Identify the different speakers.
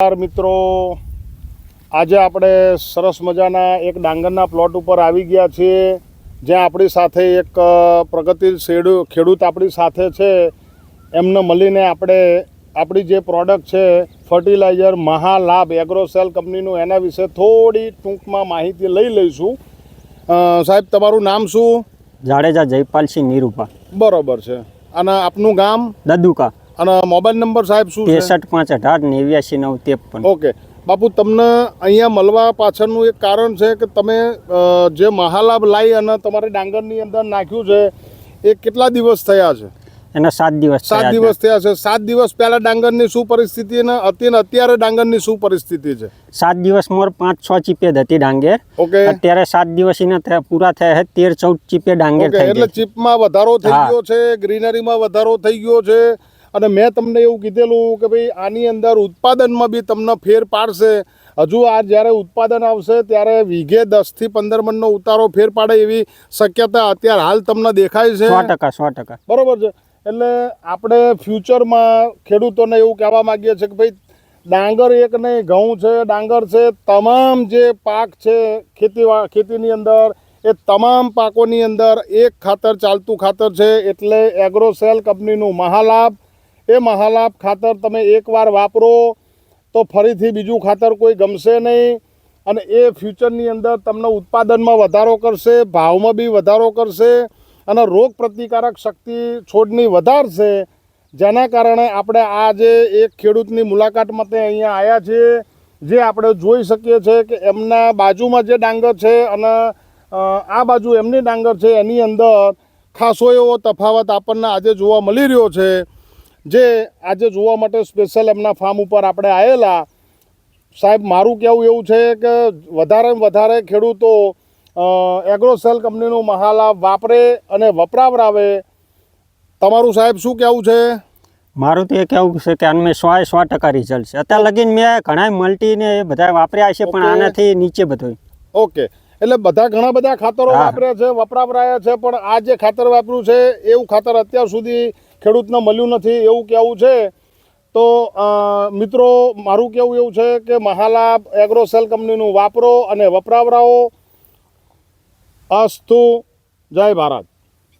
Speaker 1: મિત્રો, આજે આપણે સરસ મજાના એક ડાંગરના પ્લોટ ઉપર આવી ગયા છીએ, જ્યાં આપણી સાથે એક પ્રગતિશીલ ખેડૂત આપણી સાથે છે. એમને મળીને આપણે આપણી જે પ્રોડક્ટ છે ફર્ટિલાઇઝર મહાલાભ એગ્રોસેલ કંપનીનું, એના વિશે થોડી ટૂંકમાં માહિતી લઈ લઈશું. સાહેબ, તમારું નામ શું?
Speaker 2: જાડેજા જયપાલસિંહ નીરુપા.
Speaker 1: બરોબર છે. અને આપનું ગામ?
Speaker 2: દદુકા.
Speaker 1: અને મોબાઈલ નંબર સાહેબ શું છે?
Speaker 2: 63 518 89 53.
Speaker 1: ઓકે બાપુ, તમને અહીંયા મળવા પાછળનું એક કારણ છે કે તમે જે મહાલાભ લાવી અને તમારે ડાંગરની અંદર નાખ્યું છે, એ કેટલા દિવસ થયા છે?
Speaker 2: એના 7 દિવસ.
Speaker 1: 7 દિવસ થયા છે. 7 દિવસ પહેલા ડાંગરની શું પરિસ્થિતિ અને અત્યારે ડાંગરની શું પરિસ્થિતિ છે?
Speaker 2: 7 દિવસ મોર 5-6 ચીપેદ હતી ડાંગેર.
Speaker 1: ઓકે.
Speaker 2: અત્યારે 7 દિવસ એના પૂરા થયા છે, 13-14 ચીપે ડાંગેર થઈ
Speaker 1: એટલે ચીપમાં વધારો થઈ ગયો છે, ગ્રીનરીમાં વધારો થઈ ગયો છે. અને મેં તમને એવું કીધેલું કે ભાઈ આની અંદર ઉત્પાદનમાં બી તમને ફેર પાડશે. હજુ આ જ્યારે ઉત્પાદન આવશે ત્યારે વીઘે 10 થી 15 મણનો ઉતારો ફેર પાડે એવી શક્યતા અત્યારે હાલ તમને દેખાય છે.
Speaker 2: 100%.
Speaker 1: બરોબર છે. એટલે આપણે ફ્યુચરમાં ખેડૂતોને એવું કહેવા માગીએ છીએ કે ભાઈ ડાંગર એક નહીં, ઘઉં છે, ડાંગર છે, તમામ જે પાક છે ખેતીની અંદર, એ તમામ પાકોની અંદર એક ખાતર ચાલતું ખાતર છે, એટલે એગ્રોસેલ કંપનીનું મહાલાભ. એ મહાલાભ ખાતર તમે એકવાર વાપરો તો ફરીથી બીજું ખાતર કોઈ ગમશે નહીં. અને એ ફ્યુચરની અંદર તમને ઉત્પાદનમાં વધારો કરશે, ભાવમાં બી વધારો કરશે અને રોગ પ્રતિકારક શક્તિ છોડની વધારશે. જેના કારણે આપણે આજે એક ખેડૂતની મુલાકાત માટે અહીંયા આવ્યા છીએ, જે આપણે જોઈ શકીએ છીએ કે એમના બાજુમાં જે ડાંગર છે અને આ બાજુ એમની ડાંગર છે, એની અંદર ખાસો એવો તફાવત આપણને આજે જોવા મળી રહ્યો છે. જે આજે જોવા માટે સ્પેશિયલ એમના ફાર્મ ઉપર આપણે આવેલા. સાહેબ, મારું કહેવું એવું છે કે વધારેમાં વધારે ખેડૂતો એગ્રોસેલ કંપનીનું મહાલાભ વાપરે અને વપરાવરાવે. તમારું સાહેબ શું કહેવું છે?
Speaker 2: મારું તો એ કહેવું છે કે આને 100% રિઝલ્ટ છે. અત્યારે લગીને મેં ઘણા મલ્ટીને એ બધા વાપર્યા છે, પણ આનાથી નીચે બધું.
Speaker 1: ઓકે. એટલે ઘણા બધા ખાતરો વાપર્યા છે, વપરાવરાયા છે, પણ આ જે ખાતર વાપર્યું છે એવું ખાતર અત્યાર સુધી ખેડૂતને મળ્યું નથી, એવું કહેવું છે. તો મિત્રો, મારું કહેવું એવું છે કે મહાલાભ એગ્રોસેલ કંપનીનું વાપરો અને વપરાવરાવો. અસ્તુ. જય ભારત.